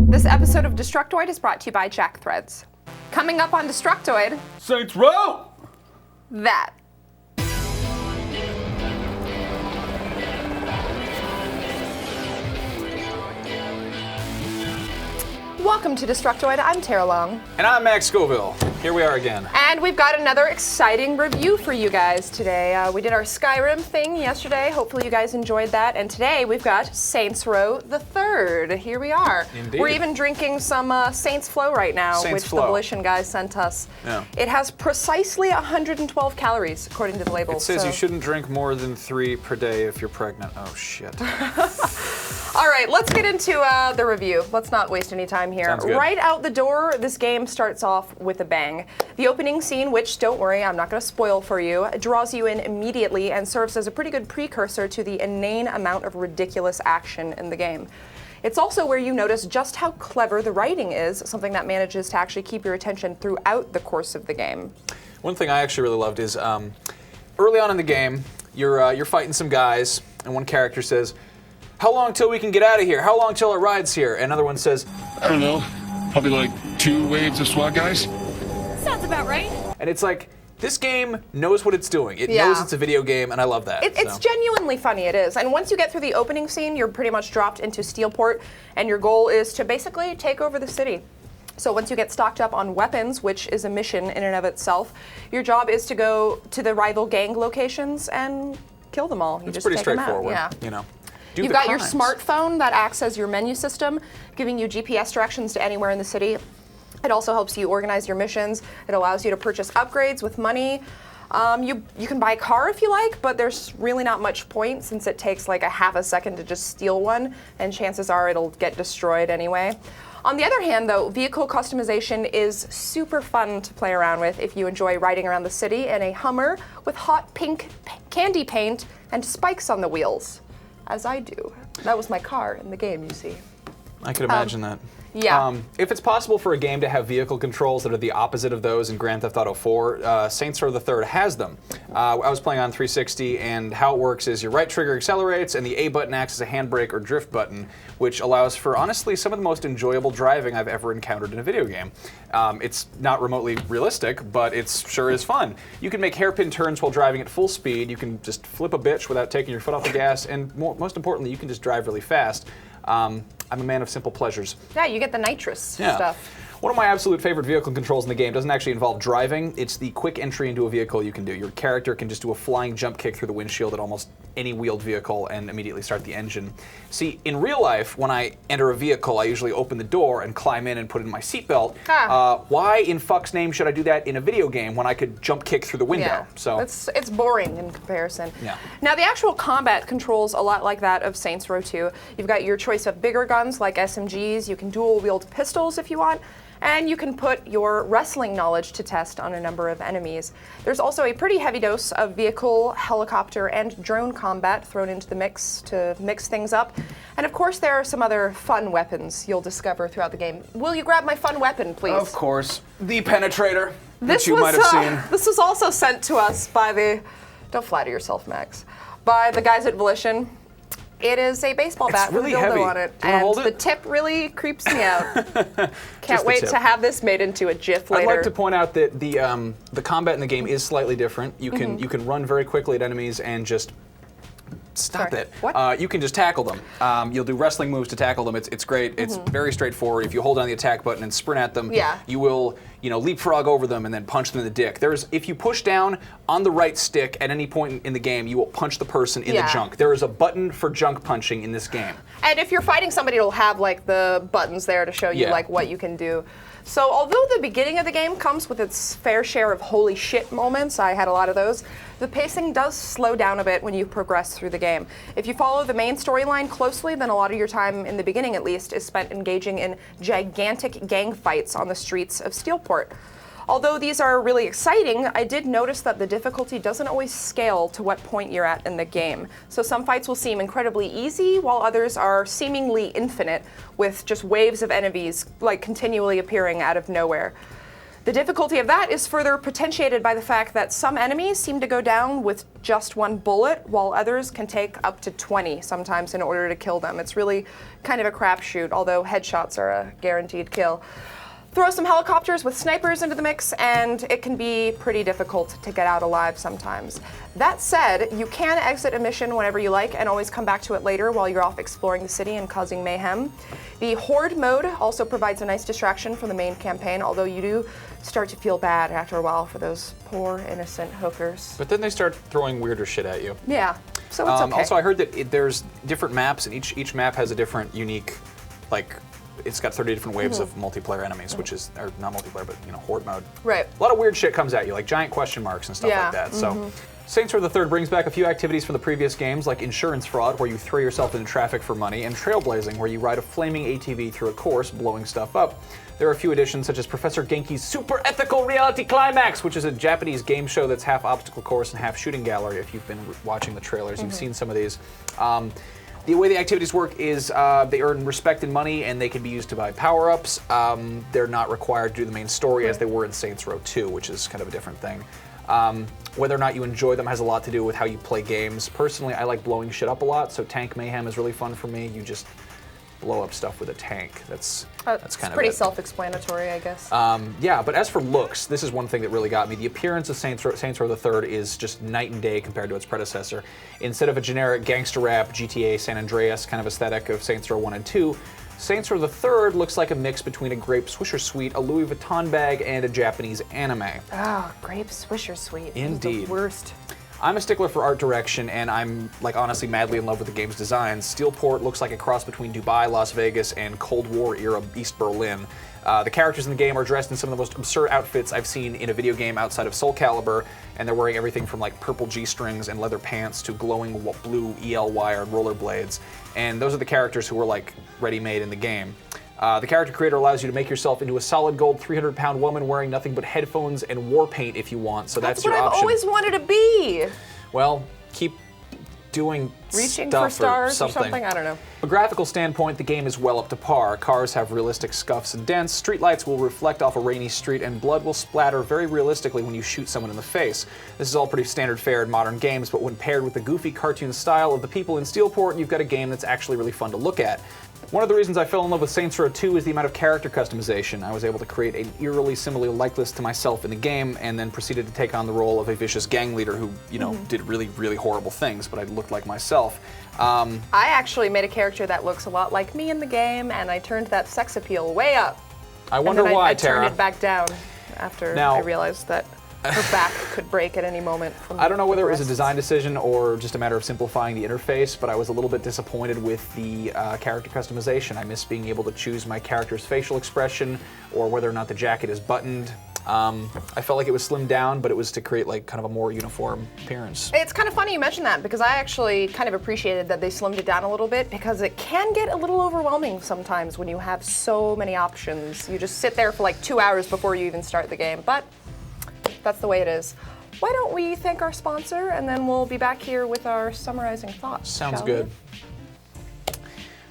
This episode of Destructoid is brought to you by Jack Threads. Coming up on Destructoid, Saints Row! that. Welcome to Destructoid. I'm Tara Long. And I'm Max Scoville. Here we are again. And we've got another exciting review for you guys today. We did our Skyrim thing yesterday. Hopefully you guys enjoyed that. And today we've got Saints Row the Third. Here we are. Indeed. We're even drinking some Saints Flow right now, Saints which Flow. the Volition guys sent us. Yeah. It has precisely 112 calories, according to the label. It says you shouldn't drink more than 3 per day if you're pregnant. Oh, shit. All right, let's get into the review. Let's not waste any time here. Sounds good. Right out the door, this game starts off with a bang. The opening scene, which, don't worry, I'm not going to spoil for you, draws you in immediately and serves as a pretty good precursor to the inane amount of ridiculous action in the game. It's also where you notice just how clever the writing is, something that manages to actually keep your attention throughout the course of the game. One thing I actually really loved is early on in the game, you're fighting some guys, and one character says, "How long till we can get out of here? How long till it rides here?" And another one says, I don't know, probably like 2 waves of SWAT guys. Sounds about right. and it's like, this game knows what it's doing. It Yeah. knows it's a video game, and I love that. It's so. genuinely funny, it is. And once you get through the opening scene, you're pretty much dropped into Steelport, and your goal is to basically take over the city. So once you get stocked up on weapons, which is a mission in and of itself, your job is to go to the rival gang locations and kill them all. You It's just pretty take them out. straightforward, Yeah. you know. Do You've the got your crimes. smartphone that acts as your menu system, giving you GPS directions to anywhere in the city. It also helps you organize your missions. It allows you to purchase upgrades with money. You can buy a car if you like, but there's really not much point since it takes like a half a second to just steal one, and chances are it'll get destroyed anyway. On the other hand, though, vehicle customization is super fun to play around with if you enjoy riding around the city in a Hummer with hot pink candy paint and spikes on the wheels, as I do. That was my car in the game, you see. I could imagine that. Yeah. If it's possible for a game to have vehicle controls that are the opposite of those in Grand Theft Auto 4, Saints Row the Third has them. I was playing on 360, and how it works is your right trigger accelerates, and the A button acts as a handbrake or drift button, which allows for, honestly, some of the most enjoyable driving I've ever encountered in a video game. It's not remotely realistic, but it sure is fun. You can make hairpin turns while driving at full speed. You can just flip a bitch without taking your foot off the gas, and most importantly, you can just drive really fast. I'm a man of simple pleasures. Yeah, you get the nitrous stuff. One of my absolute favorite vehicle controls in the game doesn't actually involve driving. It's the quick entry into a vehicle you can do. Your character can just do a flying jump kick through the windshield at almost any wheeled vehicle and immediately start the engine. See, in real life, when I enter a vehicle, I usually open the door and climb in and put in my seatbelt. Why in fuck's name should I do that in a video game when I could jump kick through the window? Yeah, So it's boring in comparison. Yeah. Now the actual combat controls a lot like that of Saints Row 2. You've got your choice of bigger guns like SMGs. You can dual wield pistols if you want. And you can put your wrestling knowledge to test on a number of enemies. There's also a pretty heavy dose of vehicle, helicopter, and drone combat thrown into the mix to mix things up. And of course, there are some other fun weapons you'll discover throughout the game. Will you grab my fun weapon, please? of course, the penetrator This that you might have seen. This was also sent to us by the, don't flatter yourself, Max, by the guys at Volition. It is a baseball bat really with a dildo heavy. on it, Do you wanna and hold the it? tip really creeps me out. Can't the wait tip. to have this made into a GIF later. I'd like to point out that the combat in the game is slightly different. You can you can run very quickly at enemies and just stop Sorry, it. what? You can just tackle them. You'll do wrestling moves to tackle them. It's great. It's very straightforward. If you hold down the attack button and sprint at them, Yeah. you will leapfrog over them and then punch them in the dick. If you push down on the right stick at any point in the game, you will punch the person in the Yeah. junk. There is a button for junk punching in this game. And if you're fighting somebody, it'll have like the buttons there to show you Yeah. like what you can do. So although the beginning of the game comes with its fair share of holy shit moments, I had a lot of those, the pacing does slow down a bit when you progress through the game. If you follow the main storyline closely, then a lot of your time, in the beginning at least, is spent engaging in gigantic gang fights on the streets of Steelport. Although these are really exciting, I did notice that the difficulty doesn't always scale to what point you're at in the game. So some fights will seem incredibly easy, while others are seemingly infinite, with just waves of enemies like continually appearing out of nowhere. The difficulty of that is further potentiated by the fact that some enemies seem to go down with just one bullet, while others can take up to 20 sometimes in order to kill them. It's really kind of a crapshoot, although headshots are a guaranteed kill. Throw some helicopters with snipers into the mix, and it can be pretty difficult to get out alive sometimes. That said, you can exit a mission whenever you like and always come back to it later while you're off exploring the city and causing mayhem. The Horde mode also provides a nice distraction from the main campaign, although you do start to feel bad after a while for those poor innocent hookers. But then they start throwing weirder shit at you. Yeah, so it's okay. Also, I heard that there's different maps, and each map has a different unique, like, it's got 30 different waves of multiplayer enemies, which is, or not multiplayer, but Horde mode. Right. A lot of weird shit comes at you, like giant question marks and stuff like that. So, Saints Row the Third brings back a few activities from the previous games, like insurance fraud, where you throw yourself into traffic for money, and trailblazing, where you ride a flaming ATV through a course, blowing stuff up. There are a few additions, such as Professor Genki's Super Ethical Reality Climax, which is a Japanese game show that's half obstacle course and half shooting gallery. If you've been watching the trailers, you've seen some of these. The way the activities work is they earn respect and money, and they can be used to buy power-ups. They're not required to do the main story as they were in Saints Row 2, which is kind of a different thing. Whether or not you enjoy them has a lot to do with how you play games. Personally, I like blowing shit up a lot, so tank mayhem is really fun for me. You just blow up stuff with a tank. That's kind of pretty self-explanatory, I guess. Yeah, but as for looks, this is one thing that really got me. The appearance of Saints Row the Third is just night and day compared to its predecessor. Instead of a generic gangster rap, GTA, San Andreas kind of aesthetic of Saints Row 1 and 2, Saints Row the Third looks like a mix between a grape Swisher Sweet, a Louis Vuitton bag, and a Japanese anime. Oh, grape Swisher Sweet. Indeed. The worst. I'm a stickler for art direction, and I'm, like, honestly madly in love with the game's design. Steelport looks like a cross between Dubai, Las Vegas, and Cold War era East Berlin. The characters in the game are dressed in some of the most absurd outfits I've seen in a video game outside of Soul Calibur, and they're wearing everything from like purple G-strings and leather pants to glowing blue EL wire and rollerblades. And those are the characters who were like ready-made in the game. The character creator allows you to make yourself into a solid gold 300-pound woman wearing nothing but headphones and war paint if you want, so that's your option. That's what I've always wanted to be. Well, keep doing Reaching stuff for stars or something. I don't know. From a graphical standpoint, the game is well up to par. Cars have realistic scuffs and dents, streetlights will reflect off a rainy street, and blood will splatter very realistically when you shoot someone in the face. This is all pretty standard fare in modern games, but when paired with the goofy cartoon style of the people in Steelport, you've got a game that's actually really fun to look at. One of the reasons I fell in love with Saints Row 2 is the amount of character customization. I was able to create an eerily similar likeness to myself in the game, and then proceeded to take on the role of a vicious gang leader who, did really, really horrible things, but I looked like myself. I actually made a character that looks a lot like me in the game, and I turned that sex appeal way up. I wonder why, I Tara. turned it back down after I realized that her back could break at any moment. I don't know whether it was a design decision or just a matter of simplifying the interface, but I was a little bit disappointed with the character customization. I miss being able to choose my character's facial expression or whether or not the jacket is buttoned. I felt like it was slimmed down, but it was to create like kind of a more uniform appearance. It's kind of funny you mention that because I actually kind of appreciated that they slimmed it down a little bit because it can get a little overwhelming sometimes when you have so many options. You just sit there for like 2 hours before you even start the game, but that's the way it is. Why don't we thank our sponsor and then we'll be back here with our summarizing thoughts. Sounds good.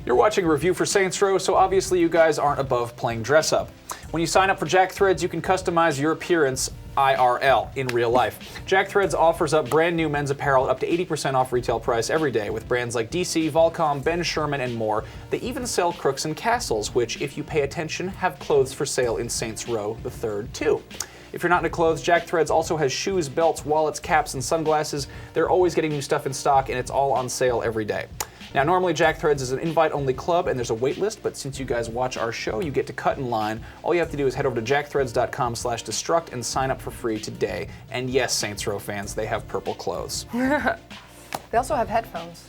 You're watching a review for Saints Row, so obviously you guys aren't above playing dress up. When you sign up for Jack Threads, you can customize your appearance IRL, in real life. Jack Threads offers up brand new men's apparel up to 80% off retail price every day with brands like DC, Volcom, Ben Sherman, and more. They even sell Crooks and Castles, which, if you pay attention, have clothes for sale in Saints Row the Third too. If you're not into clothes, Jack Threads also has shoes, belts, wallets, caps, and sunglasses. They're always getting new stuff in stock, and it's all on sale every day. Now, normally Jack Threads is an invite-only club, and there's a wait list, but since you guys watch our show, you get to cut in line. All you have to do is head over to jackthreads.com/destruct and sign up for free today. And yes, Saints Row fans, they have purple clothes. They also have headphones,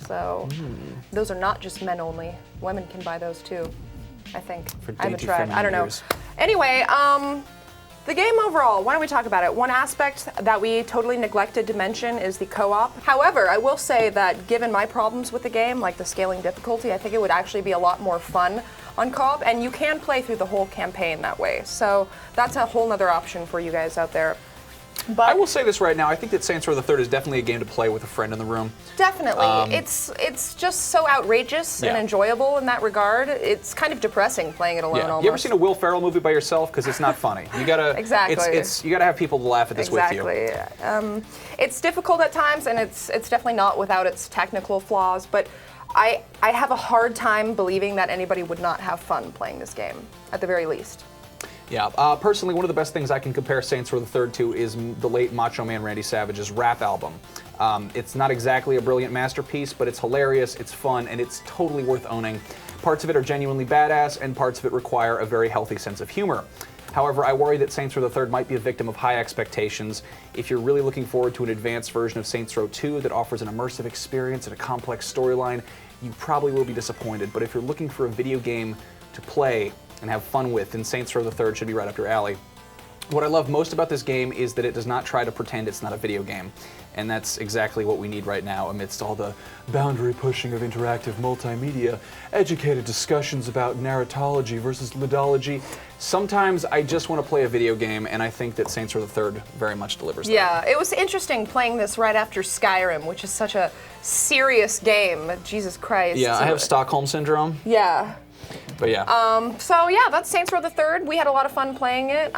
so those are not just men only. Women can buy those too, I think. I haven't tried. I don't know. Anyway, the game overall, why don't we talk about it? One aspect that we totally neglected to mention is the co-op. However, I will say that given my problems with the game, like the scaling difficulty, I think it would actually be a lot more fun on co-op, and you can play through the whole campaign that way. So that's a whole nother option for you guys out there. But I will say this right now. I think that Saints Row the Third is definitely a game to play with a friend in the room. Definitely. It's just so outrageous and enjoyable in that regard. It's kind of depressing playing it alone almost. You ever seen a Will Ferrell movie by yourself? Because it's not funny. You gotta Exactly. You gotta have people to laugh at this with you. Exactly. It's difficult at times, and it's definitely not without its technical flaws. But I have a hard time believing that anybody would not have fun playing this game, at the very least. Yeah, personally, one of the best things I can compare Saints Row the Third to is the late Macho Man Randy Savage's rap album. It's not exactly a brilliant masterpiece, but it's hilarious, it's fun, and it's totally worth owning. Parts of it are genuinely badass, and parts of it require a very healthy sense of humor. However, I worry that Saints Row the Third might be a victim of high expectations. If you're really looking forward to an advanced version of Saints Row 2 that offers an immersive experience and a complex storyline, you probably will be disappointed. But if you're looking for a video game to play and have fun with, then Saints Row the Third should be right up your alley. What I love most about this game is that it does not try to pretend it's not a video game. And that's exactly what we need right now amidst all the boundary pushing of interactive multimedia, educated discussions about narratology versus ludology. Sometimes I just want to play a video game, and I think that Saints Row the Third very much delivers that. Yeah, it was interesting playing this right after Skyrim, which is such a serious game. Jesus Christ. Yeah, I have Stockholm Syndrome. Yeah. But yeah. So yeah, that's Saints Row the Third. We had a lot of fun playing it.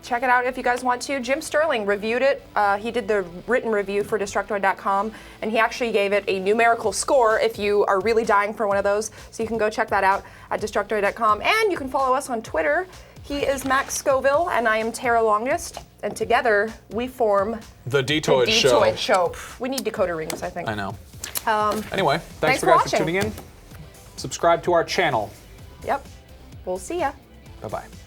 Check it out if you guys want to. Jim Sterling reviewed it. He did the written review for Destructoid.com, and he actually gave it a numerical score if you are really dying for one of those. So you can go check that out at Destructoid.com, and you can follow us on Twitter. He is Max Scoville, and I am Tara Longest, and together we form The DTOID Show. DTOID Show. We need decoder rings, I think. I know. Anyway, thanks for for watching. tuning in. Subscribe to our channel. Yep. We'll see ya. Bye-bye.